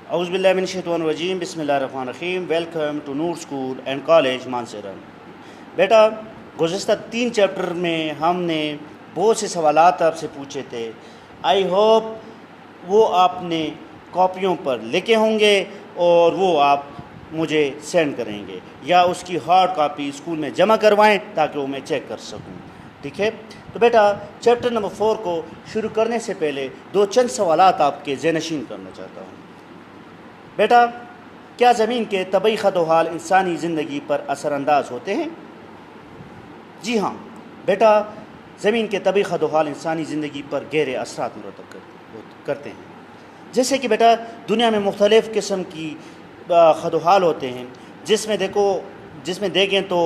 اعوذ باللہ من الشیطان الرجیم، بسم اللہ الرحمن الرحیم۔ Welcome to Noor school and college Mansehra. بیٹا، گزشتہ 3 چیپٹر میں ہم نے بہت سے سوالات آپ سے پوچھے تھے۔ آئی ہوپ وہ آپ نے کاپیوں پر لکھے ہوں گے اور وہ آپ مجھے سینڈ کریں گے، یا اس کی ہارڈ کاپی اسکول میں جمع کروائیں تاکہ وہ میں چیک کر سکوں، ٹھیک ہے؟ تو بیٹا، چیپٹر نمبر 4 کو شروع کرنے سے پہلے چند سوالات آپ کے ذہن نشین کرنا چاہتا ہوں۔ بیٹا، کیا زمین کے طبعی خط و حال انسانی زندگی پر اثر انداز ہوتے ہیں؟ جی ہاں بیٹا، زمین کے طبعی خط و حال انسانی زندگی پر گہرے اثرات مرتب کرتے ہیں۔ جیسے کہ بیٹا، دنیا میں مختلف قسم کی خط و حال ہوتے ہیں، جس میں دیکھیں تو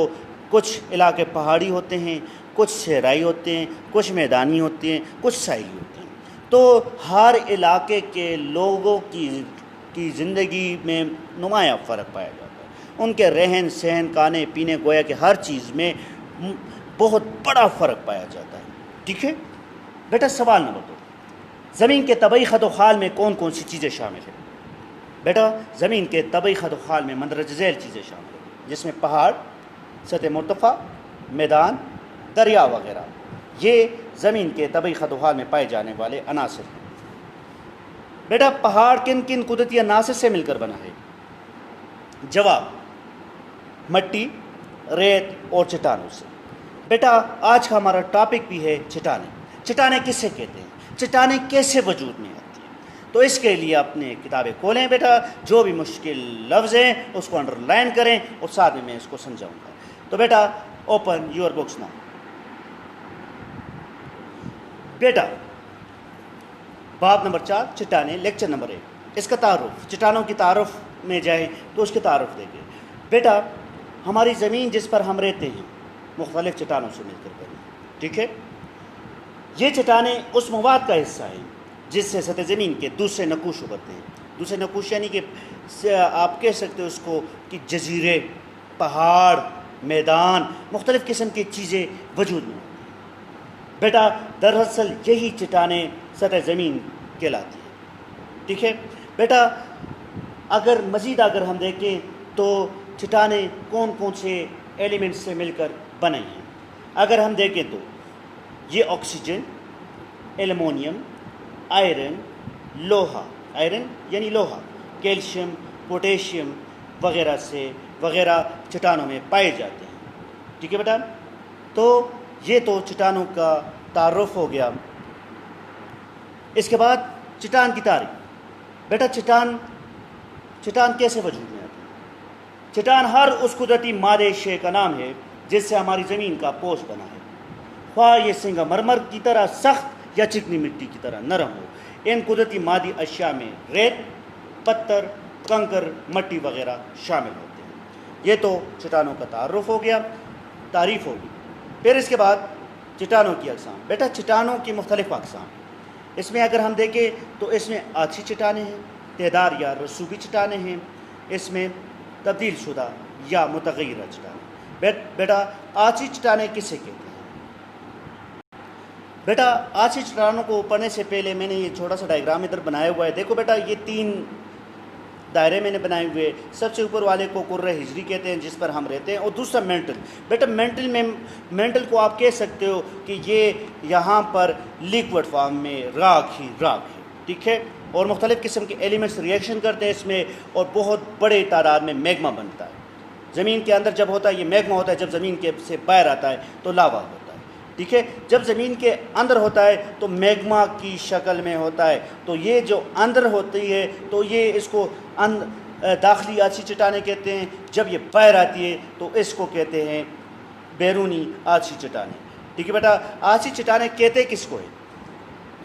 کچھ علاقے پہاڑی ہوتے ہیں، کچھ صحرائی ہوتے ہیں، کچھ میدانی ہوتے ہیں، کچھ ساحلی ہوتے ہیں۔ تو ہر علاقے کے لوگوں کی زندگی میں نمایاں فرق پایا جاتا ہے۔ ان کے رہن سہن، کھانے پینے، گویا کہ ہر چیز میں بہت بڑا فرق پایا جاتا ہے، ٹھیک ہے؟ بیٹا، سوال نمبر 2، زمین کے طبعی خط و حال میں کون کون سی چیزیں شامل ہیں؟ بیٹا، زمین کے طبعی خط و حال میں مندرجہ ذیل چیزیں شامل ہیں، جس میں پہاڑ، سطح مرتفع، میدان، دریا وغیرہ، یہ زمین کے طبعی خط و حال میں پائے جانے والے عناصر ہیں۔ بیٹا، پہاڑ کن کن قدرتی عناصر سے مل کر بنا ہے؟ جواب: مٹی، ریت اور چٹانوں سے۔ بیٹا، آج کا ہمارا ٹاپک بھی ہے چٹانیں۔ چٹانیں کس سے کہتے ہیں؟ چٹانیں کیسے وجود میں آتی ہیں؟ تو اس کے لیے اپنے کتابیں کھولیں بیٹا، جو بھی مشکل لفظ ہیں اس کو انڈر لائن کریں اور ساتھ میں اس کو سمجھاؤں گا۔ تو بیٹا، اوپن یور بکس ناؤ۔ بیٹا، باب نمبر 4، چٹانیں، لیکچر نمبر 1، اس کا تعارف۔ چٹانوں کی تعارف میں جائیں تو اس کے تعارف دیکھیں۔ بیٹا، ہماری زمین جس پر ہم رہتے ہیں مختلف چٹانوں سے مل کر بنی، ٹھیک ہے؟ یہ چٹانیں اس مواد کا حصہ ہیں جس سے سطح زمین کے دوسرے نقوش ابھرتے ہیں۔ دوسرے نقوش یعنی کہ آپ کہہ سکتے ہو اس کو کہ جزیرے، پہاڑ، میدان، مختلف قسم کی چیزیں وجود میں ہوتی ہیں۔ بیٹا، دراصل یہی چٹانیں سطح زمین کہلاتی ہیں، ٹھیک ہے؟ بیٹا، اگر ہم دیکھیں تو چٹانیں کون کون سے ایلیمنٹ سے مل کر بنے ہیں۔ اگر ہم دیکھیں تو یہ آکسیجن، ایلومینیم، آئرن، لوہا، آئرن یعنی لوہا، کیلشیم، پوٹیشیم وغیرہ چٹانوں میں پائے جاتے ہیں، ٹھیک ہے بیٹا؟ تو یہ تو چٹانوں کا تعارف ہو گیا۔ اس کے بعد چٹان کی تاریخ۔ بیٹا، چٹان کیسے وجود میں آتی ہے؟ چٹان ہر اس قدرتی مادے شے کا نام ہے جس سے ہماری زمین کا پوش بنا ہے، خواہ یہ سنگا مرمر کی طرح سخت یا چکنی مٹی کی طرح نرم ہو۔ ان قدرتی مادی اشیاء میں ریت، پتھر، کنکر، مٹی وغیرہ شامل ہوتے ہیں۔ یہ تو چٹانوں کا تعارف ہو گیا، تعریف ہوگی۔ پھر اس کے بعد چٹانوں کی اقسام۔ بیٹا، چٹانوں کی مختلف اقسام، اس میں اگر ہم دیکھیں تو اس میں آچھی چٹانیں ہیں، تیدار یا رسوبی چٹانیں ہیں، اس میں تبدیل شدہ یا متغیرہ چٹانیں۔ بیٹا، آچھی چٹانیں کسے کہتے ہیں؟ بیٹا، آچھی چٹانوں کو پڑھنے سے پہلے میں نے یہ چھوٹا سا ڈائیگرام ادھر بنایا ہوا ہے۔ دیکھو بیٹا، یہ 3 دائرے میں نے بنائے ہوئے۔ سب سے اوپر والے کو کرۂ ہجری کہتے ہیں جس پر ہم رہتے ہیں، اور دوسرا مینٹل۔ بیٹا، مینٹل کو آپ کہہ سکتے ہو کہ یہ یہاں پر لیکوڈ فارم میں راکھ ہے، ٹھیک ہے؟ اور مختلف قسم کے ایلیمنٹس ریئیکشن کرتے ہیں اس میں، اور بہت بڑے تعداد میں میگما بنتا ہے۔ زمین کے اندر جب ہوتا ہے یہ میگما ہوتا ہے، جب زمین کے سے باہر آتا ہے تو لاوا ہوتا ہے، ٹھیک ہے؟ جب زمین کے اندر ہوتا ہے تو میگما کی شکل میں ہوتا ہے۔ تو یہ جو اندر ہوتی ہے تو یہ اس کو داخلی آچھی چٹانیں کہتے ہیں۔ جب یہ باہر آتی ہے تو اس کو کہتے ہیں بیرونی آچھی چٹانیں، ٹھیک ہے بیٹا؟ آچھی چٹانیں کہتے کس کو ہے؟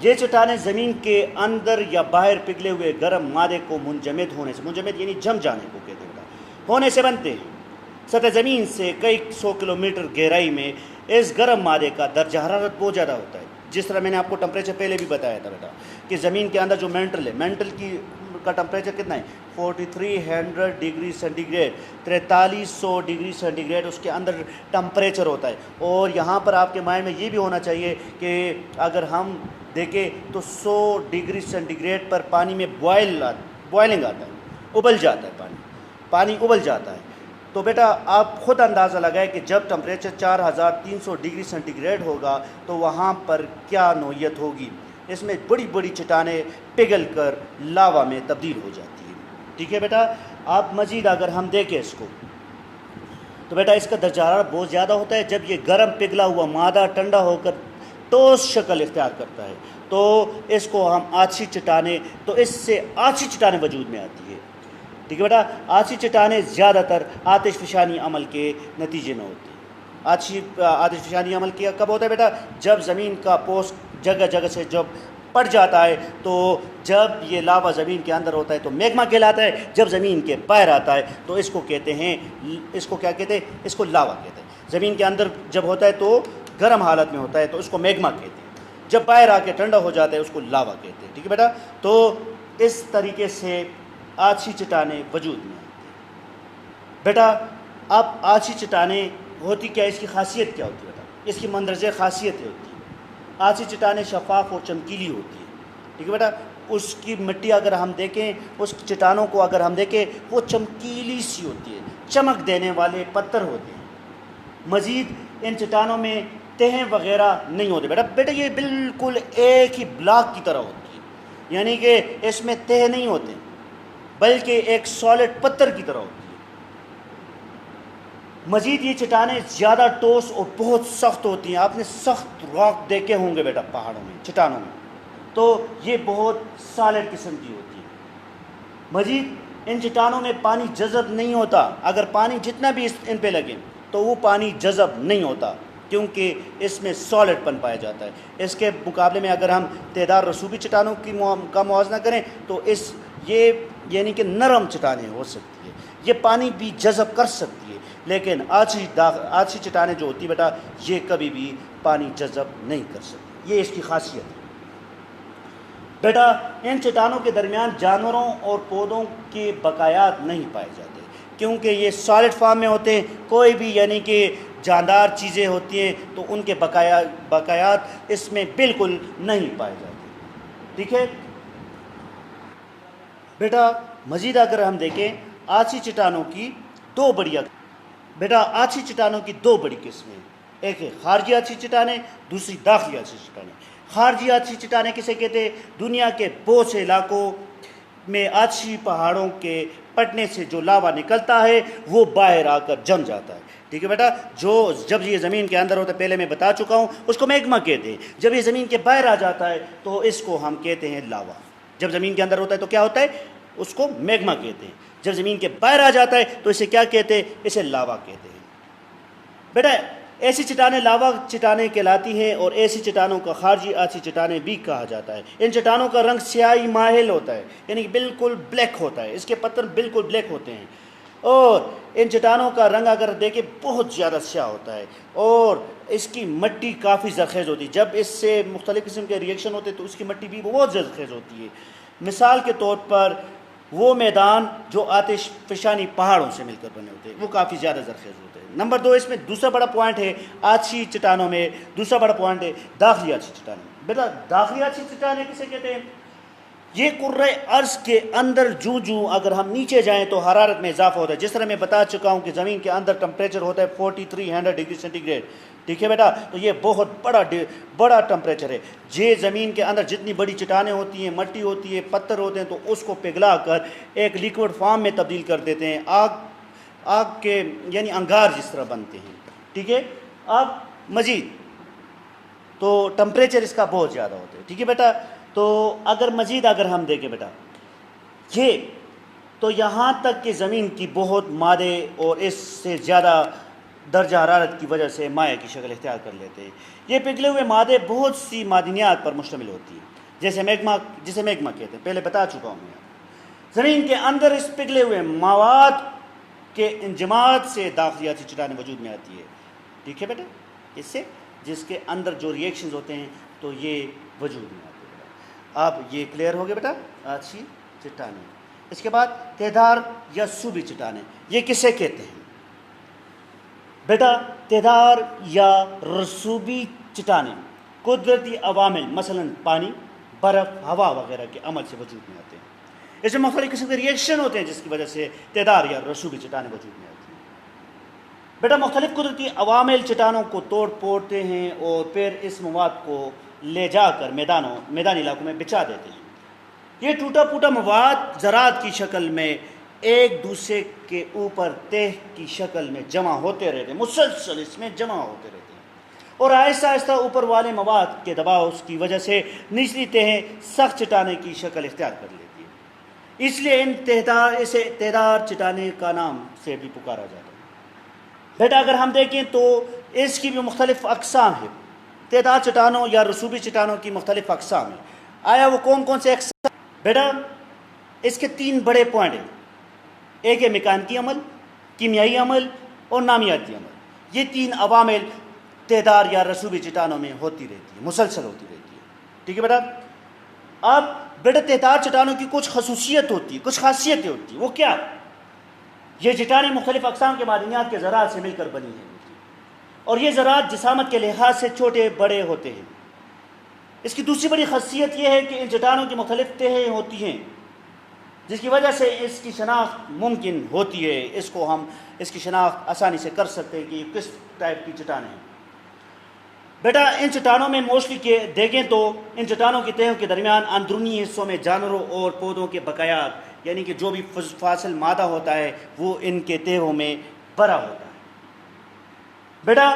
یہ چٹانیں زمین کے اندر یا باہر پگھلے ہوئے گرم مادے کو منجمد ہونے سے، منجمد یعنی جم جانے کو کہتے ہیں بیٹا، ہونے سے بنتے ہیں۔ سطح زمین سے کئی 100 کلومیٹر گہرائی میں اس گرم مادے کا درجہ حرارت بہت زیادہ ہوتا ہے۔ جس طرح میں نے آپ کو ٹمپریچر پہلے بھی بتایا تھا بیٹا کہ زمین کے اندر جو مینٹل ہے، مینٹل کا ٹمپریچر کتنا ہے؟ 4300 degree centigrade, 4300 degree centigrade اس کے اندر ٹمپریچر ہوتا ہے۔ اور یہاں پر آپ کے مائنڈ میں یہ بھی ہونا چاہیے کہ اگر ہم دیکھیں تو 100 ڈگری سینٹی گریڈ پر پانی میں بوائلنگ آتا ہے، ابل جاتا ہے پانی ابل جاتا ہے، تو بیٹا آپ خود اندازہ لگائیں کہ جب ٹمپریچر 4300 ڈگری سینٹی گریڈ ہوگا تو وہاں پر کیا نوعیت ہوگی. اس میں بڑی بڑی چٹانیں پگھل کر لاوا میں تبدیل ہو جاتی ہیں. ٹھیک ہے بیٹا. آپ مزید اگر ہم دیکھیں اس کو تو بیٹا اس کا درجہ حرارت بہت زیادہ ہوتا ہے. جب یہ گرم پگھلا ہوا مادہ ٹھنڈا ہو کر ٹھوس شکل اختیار کرتا ہے تو اس کو ہم آتشی چٹانیں، تو اس سے آتشی چٹانیں وجود میں آتی ہے. ٹھیک ہے بیٹا. آتشی چٹانیں زیادہ تر آتش فشانی عمل کے نتیجے میں ہوتی ہیں. آتش فشانی عمل کیا کب ہوتا ہے بیٹا؟ جب زمین کا پوست جگہ جگہ سے جب پڑ جاتا ہے، تو جب یہ لاوا زمین کے اندر ہوتا ہے تو میگما کہلاتا ہے. جب زمین کے باہر آتا ہے تو اس کو کہتے ہیں، اس کو کیا کہتے ہیں؟ اس کو لاوا کہتے ہیں. زمین کے اندر جب ہوتا ہے تو گرم حالت میں ہوتا ہے تو اس کو میگما کہتے ہیں. جب باہر آ کے ٹھنڈا ہو جاتا ہے اس کو لاوا کہتے ہیں. ٹھیک ہے بیٹا. تو اس طریقے سے آتشی چٹانیں وجود میں آتی ہیں. بیٹا اب آتشی چٹانیں ہوتی کیا، اس کی خاصیت کیا ہوتی ہے بیٹا؟ اس کی مندرجہ خاصیتیں ہوتی ہیں. آتشی چٹانیں شفاف اور چمکیلی ہوتی ہیں. ٹھیک ہے بیٹا. اس کی مٹی اگر ہم دیکھیں، اس چٹانوں کو اگر ہم دیکھیں، وہ چمکیلی سی ہوتی ہے، چمک دینے والے پتھر ہوتے ہیں. مزید ان چٹانوں میں تہیں وغیرہ نہیں ہوتے بیٹا. یہ بالکل ایک ہی بلاک کی طرح ہوتی ہے، یعنی کہ اس میں تہیں نہیں ہوتے بلکہ ایک سالڈ پتھر کی طرح ہوتی ہے. مزید یہ چٹانیں زیادہ ٹھوس اور بہت سخت ہوتی ہیں. آپ نے سخت راک دیکھے ہوں گے بیٹا پہاڑوں میں، چٹانوں میں، تو یہ بہت سالڈ قسم کی ہوتی ہے. مزید ان چٹانوں میں پانی جذب نہیں ہوتا. اگر پانی جتنا بھی ان پہ لگے تو وہ پانی جذب نہیں ہوتا کیونکہ اس میں سالڈ پن پایا جاتا ہے. اس کے مقابلے میں اگر ہم تعداد رسوبی چٹانوں کا موازنہ کریں تو یہ یعنی کہ نرم چٹانیں ہو سکتی ہے، یہ پانی بھی جذب کر سکتی ہے. لیکن آتشی چٹانیں جو ہوتی بیٹا یہ کبھی بھی پانی جذب نہیں کر سکتی. یہ اس کی خاصیت ہے. بیٹا ان چٹانوں کے درمیان جانوروں اور پودوں کے بقایات نہیں پائے جاتے کیونکہ یہ سالڈ فارم میں ہوتے ہیں. کوئی بھی یعنی کہ جاندار چیزیں ہوتی ہیں تو ان کے بقایات اس میں بالکل نہیں پائے جاتے. ٹھیک ہے بیٹا. مزید اگر ہم دیکھیں آتشی چٹانوں کی دو بڑی قسمیں، ایک ہے خارجی آتشی چٹانیں، دوسری داخلی آتشی چٹانیں. خارجی آتشی چٹانیں کسے کہتے ہیں؟ دنیا کے بہت سے علاقوں میں آتشی پہاڑوں کے پٹنے سے جو لاوا نکلتا ہے وہ باہر آ کر جم جاتا ہے. ٹھیک ہے بیٹا. جب یہ زمین کے اندر ہوتا ہے، پہلے میں بتا چکا ہوں، اس کو میگما کہتے ہیں. جب یہ زمین کے باہر آ جاتا ہے تو اس کو ہم کہتے ہیں لاوا. جب زمین کے اندر ہوتا ہے تو کیا ہوتا ہے؟ اس کو میگما کہتے ہیں. جب زمین کے باہر آ جاتا ہے تو اسے کیا کہتے ہیں؟ اسے لاوا کہتے ہیں. بیٹا ایسی چٹانیں لاوا چٹانیں کہلاتی ہیں اور ایسی چٹانوں کا خارجی آتشی چٹانیں بھی کہا جاتا ہے. ان چٹانوں کا رنگ سیاہی مائل ہوتا ہے، یعنی کہ بالکل بلیک ہوتا ہے. اس کے پتھر بالکل بلیک ہوتے ہیں اور ان چٹانوں کا رنگ اگر دیکھیں بہت زیادہ سیاہ ہوتا ہے اور اس کی مٹی کافی زرخیز ہوتی ہے. جب اس سے مختلف قسم کے ریئیکشن ہوتے ہیں تو اس کی مٹی بھی بہت زرخیز ہوتی ہے. مثال کے طور پر وہ میدان جو آتش فشانی پہاڑوں سے مل کر بنے ہوتے ہیں وہ کافی زیادہ زرخیز ہوتے ہیں. نمبر 2 اس میں دوسرا بڑا پوائنٹ ہے آتشی چٹانوں میں، دوسرا بڑا پوائنٹ ہے داخلی آتشی چٹانیں. بیٹا داخلی آتشی چٹانیں کسے کہتے ہیں؟ یہ کرۂ ارض کے اندر جو اگر ہم نیچے جائیں تو حرارت میں اضافہ ہوتا ہے. جس طرح میں بتا چکا ہوں کہ زمین کے اندر ٹمپریچر ہوتا ہے 4300 ڈگری سینٹی گریڈ. ٹھیک ہے بیٹا. تو یہ بہت بڑا ٹمپریچر ہے. یہ زمین کے اندر جتنی بڑی چٹانیں ہوتی ہیں، مٹی ہوتی ہے، پتھر ہوتے ہیں، تو اس کو پگھلا کر ایک لیکوڈ فارم میں تبدیل کر دیتے ہیں. آگ کے یعنی انگار جس طرح بنتے ہیں. ٹھیک ہے. اب مزید تو ٹمپریچر اس کا بہت زیادہ ہوتا ہے. ٹھیک ہے بیٹا. تو مزید اگر ہم دیکھیں بیٹا یہ تو یہاں تک کہ زمین کی بہت مادے اور اس سے زیادہ درجہ حرارت کی وجہ سے مائع کی شکل اختیار کر لیتے ہیں. یہ پگھلے ہوئے مادے بہت سی معدنیات پر مشتمل ہوتی ہیں جسے میگما کہتے ہیں. پہلے بتا چکا ہوں میں. زمین کے اندر اس پگھلے ہوئے مواد کے انجماد سے داخلی آتشی چٹانیں وجود میں آتی ہے. ٹھیک ہے بیٹا. اس سے جس کے اندر جو ریئیکشنز ہوتے ہیں تو یہ وجود میں آتے ہیں. اب یہ کلیئر ہو گیا بیٹا آتشی چٹانیں. اس کے بعد تیدار یا صوبی چٹانیں یہ کسے کہتے ہیں؟ بیٹا تیدار یا رسوبی چٹانیں قدرتی عوامل مثلا پانی، برف، ہوا وغیرہ کے عمل سے وجود میں آتے ہیں. اس میں مختلف قسم کے ریئیکشن ہوتے ہیں جس کی وجہ سے تیدار یا رسوبی چٹانیں وجود میں آتی ہیں۔ بیٹا مختلف قدرتی عوامل چٹانوں کو توڑ پھوڑتے ہیں اور پھر اس مواد کو لے جا کر میدانی علاقوں میں بچھا دیتے ہیں۔ یہ ٹوٹا پھوٹا مواد ذرات کی شکل میں ایک دوسرے کے اوپر تہ کی شکل میں جمع ہوتے رہتے ہیں، مسلسل اس میں جمع ہوتے رہتے ہیں، اور آہستہ آہستہ اوپر والے مواد کے دباؤ کی وجہ سے نچلی تہیں سخت چٹانیں کی شکل اختیار کر لیتی ہے۔ اس لیے اسے تہدار چٹانیں کا نام سے بھی پکارا جاتا ہے۔ بیٹا اگر ہم دیکھیں تو اس کی بھی مختلف اقسام ہیں، تہدار چٹانوں یا رسوبی چٹانوں کی مختلف اقسام ہیں۔ آیا وہ کون کون سے اقسام؟ بیٹا اس کے 3 بڑے پوائنٹ ہیں، ایک ہے میکانیکی عمل، کیمیائی عمل اور نامیاتی عمل۔ یہ 3 عوامل تہدار یا رسوبی چٹانوں میں ہوتی رہتی ہے، مسلسل ہوتی رہتی ہے، ٹھیک ہے بیٹا۔ اب بیٹا تہدار چٹانوں کی کچھ خصوصیت ہوتی ہے، کچھ خاصیتیں ہوتی ہیں، وہ کیا؟ یہ چٹانیں مختلف اقسام کے معدنیات کے ذرات سے مل کر بنی ہیں، اور یہ ذرات جسامت کے لحاظ سے چھوٹے بڑے ہوتے ہیں۔ اس کی دوسری بڑی خاصیت یہ ہے کہ ان چٹانوں کی مختلف تہیں ہوتی ہیں، جس کی وجہ سے اس کی شناخت ممکن ہوتی ہے، اس کی شناخت آسانی سے کر سکتے ہیں کہ یہ کس ٹائپ کی چٹانیں ہیں۔ بیٹا ان چٹانوں میں موسٹلی دیکھیں تو ان چٹانوں کی تہوں کے درمیان اندرونی حصوں میں جانوروں اور پودوں کے بقایات، یعنی کہ جو بھی فاصل مادہ ہوتا ہے وہ ان کے تہوں میں بھرا ہوتا ہے۔ بیٹا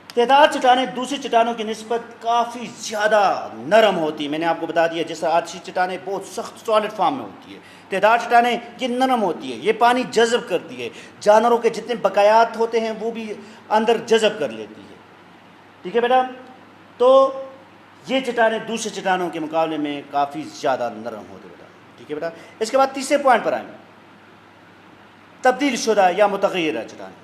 تہدار چٹانیں دوسری چٹانوں کی نسبت کافی زیادہ نرم ہوتی ہیں، میں نے آپ کو بتا دیا جیسا آتشی چٹانیں بہت سخت سالڈ فارم میں ہوتی ہے، تہدار چٹانیں یہ نرم ہوتی ہے، یہ پانی جذب کرتی ہے، جانوروں کے جتنے بقایات ہوتے ہیں وہ بھی اندر جذب کر لیتی ہے، ٹھیک ہے بیٹا۔ تو یہ چٹانیں دوسرے چٹانوں کے مقابلے میں کافی زیادہ نرم ہوتی ہے بیٹا، ٹھیک ہے بیٹا۔ اس کے بعد تیسرے پوائنٹ پر آئیں، تبدیل شدہ یا متغیرہ چٹانیں،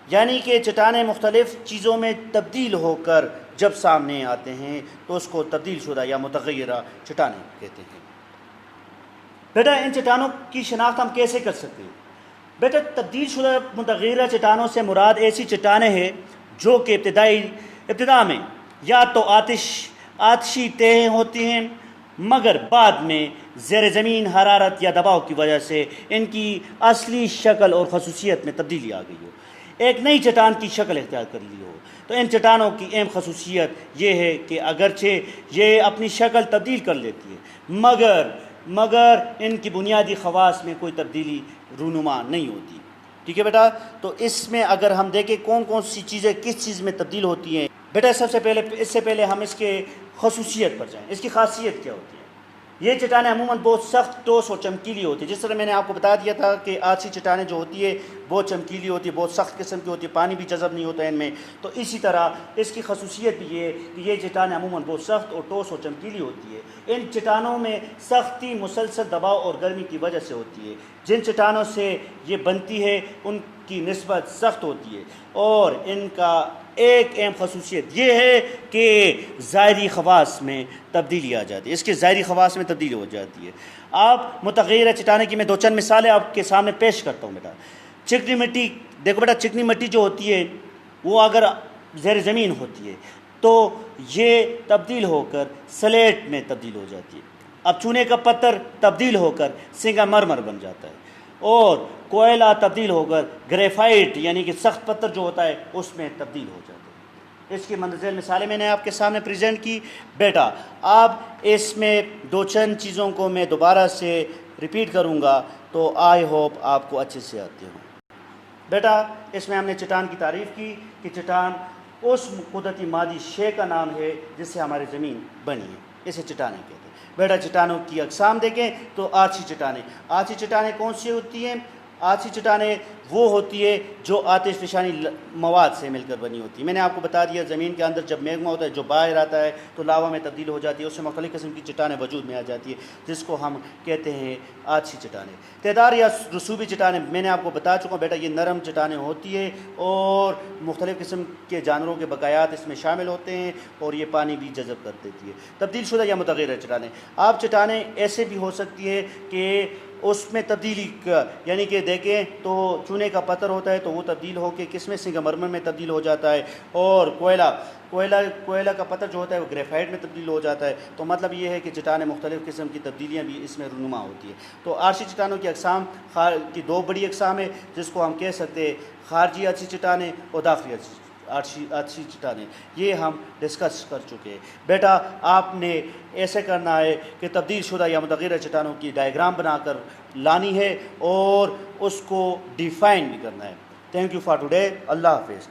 یعنی کہ چٹانیں مختلف چیزوں میں تبدیل ہو کر جب سامنے آتے ہیں تو اس کو تبدیل شدہ یا متغیرہ چٹانیں کہتے ہیں۔ بیٹا ان چٹانوں کی شناخت ہم کیسے کر سکتے ہیں؟ بیٹا تبدیل شدہ متغیرہ چٹانوں سے مراد ایسی چٹانیں ہیں جو کہ ابتدا میں یا تو آتشی تہیں ہوتی ہیں، مگر بعد میں زیر زمین حرارت یا دباؤ کی وجہ سے ان کی اصلی شکل اور خصوصیت میں تبدیلی آ گئی ہو، ایک نئی چٹان کی شکل اختیار کر لی ہو۔ تو ان چٹانوں کی اہم خصوصیت یہ ہے کہ اگرچہ یہ اپنی شکل تبدیل کر لیتی ہے مگر ان کی بنیادی خواص میں کوئی تبدیلی رونما نہیں ہوتی، ٹھیک ہے بیٹا۔ تو اس میں اگر ہم دیکھیں کون کون سی چیزیں کس چیز میں تبدیل ہوتی ہیں، بیٹا اس سے پہلے ہم اس کے خصوصیت پر جائیں، اس کی خاصیت کیا ہوتی ہے۔ یہ چٹانیں عموماً بہت سخت ٹھوس اور چمکیلی ہوتی ہے، جس طرح میں نے آپ کو بتا دیا تھا کہ آتشی چٹانیں جو ہوتی ہے بہت چمکیلی ہوتی ہے، بہت سخت قسم کی ہوتی ہے، پانی بھی جذب نہیں ہوتا ہے ان میں۔ تو اسی طرح اس کی خصوصیت بھی یہ کہ یہ چٹانیں عموماً بہت سخت اور ٹھوس اور چمکیلی ہوتی ہے۔ ان چٹانوں میں سختی مسلسل دباؤ اور گرمی کی وجہ سے ہوتی ہے، جن چٹانوں سے یہ بنتی ہے ان کی نسبت سخت ہوتی ہے، اور ان کا ایک اہم خصوصیت یہ ہے کہ ظاہری خواص میں تبدیلی آ جاتی ہے، اس کے ظاہری خواص میں تبدیلی ہو جاتی ہے۔ آپ متغیرہ چٹانیں کی میں 2 چند مثالیں آپ کے سامنے پیش کرتا ہوں بیٹا۔ چکنی مٹی، دیکھو بیٹا چکنی مٹی جو ہوتی ہے وہ اگر زیر زمین ہوتی ہے تو یہ تبدیل ہو کر سلیٹ میں تبدیل ہو جاتی ہے۔ اب چونے کا پتھر تبدیل ہو کر سنگا مرمر بن جاتا ہے، اور کوئلہ تبدیل ہو کر گریفائٹ یعنی کہ سخت پتھر جو ہوتا ہے اس میں تبدیل ہو جاتا ہے۔ اس کی مندرجہ مثالیں میں نے آپ کے سامنے پریزنٹ کی بیٹا۔ اب اس میں 2 چند چیزوں کو میں دوبارہ سے ریپیٹ کروں گا تو آئی ہوپ آپ کو اچھے سے آتے ہوں۔ بیٹا اس میں ہم نے چٹان کی تعریف کی کہ چٹان اس قدرتی مادی شے کا نام ہے جس سے ہماری زمین بنی ہے، اسے چٹانیں کہتے ہیں۔ بیٹا چٹانوں کی اقسام دیکھیں تو آتشی چٹانیں کون سی ہوتی ہیں؟ آتشی چٹانیں وہ ہوتی ہے جو آتش فشانی مواد سے مل کر بنی ہوتی ہے۔ میں نے آپ کو بتا دیا زمین کے اندر جب میگما ہوتا ہے جو باہر آتا ہے تو لاوا میں تبدیل ہو جاتی ہے، اس سے مختلف قسم کی چٹانیں وجود میں آ جاتی ہے جس کو ہم کہتے ہیں آتشی چٹانیں۔ تہدار یا رسوبی چٹانیں میں نے آپ کو بتا چکا ہوں بیٹا، یہ نرم چٹانیں ہوتی ہے اور مختلف قسم کے جانوروں کے بقایات اس میں شامل ہوتے ہیں اور یہ پانی بھی جذب کر دیتی ہے۔ تبدیل شدہ یا متغیرہ چٹانیں، آپ چٹانیں ایسے بھی ہو سکتی ہے کہ اس میں تبدیلی یعنی کہ دیکھیں تو چونے کا پتھر ہوتا ہے تو وہ تبدیل ہو کے کس میں سنگمرمر میں تبدیل ہو جاتا ہے، اور کوئلہ کا پتھر جو ہوتا ہے وہ گریفائٹ میں تبدیل ہو جاتا ہے. تو مطلب یہ ہے کہ چٹانیں مختلف قسم کی تبدیلیاں بھی اس میں رونما ہوتی ہے. تو عارضی چٹانوں کی اقسام کی دو بڑی اقسام ہے، جس کو ہم کہہ سکتے ہیں خارجی عارضی چٹانیں اور داخلی عارضی چٹانیں. یہ ہم ڈسکس کر چکے ہیں. بیٹا آپ نے ایسے کرنا ہے کہ تبدیل شدہ یا متغیرہ چٹانوں کی ڈائیگرام بنا کر لانی ہے اور اس کو ڈیفائن بھی کرنا ہے. Thank you for today. اللہ حافظ.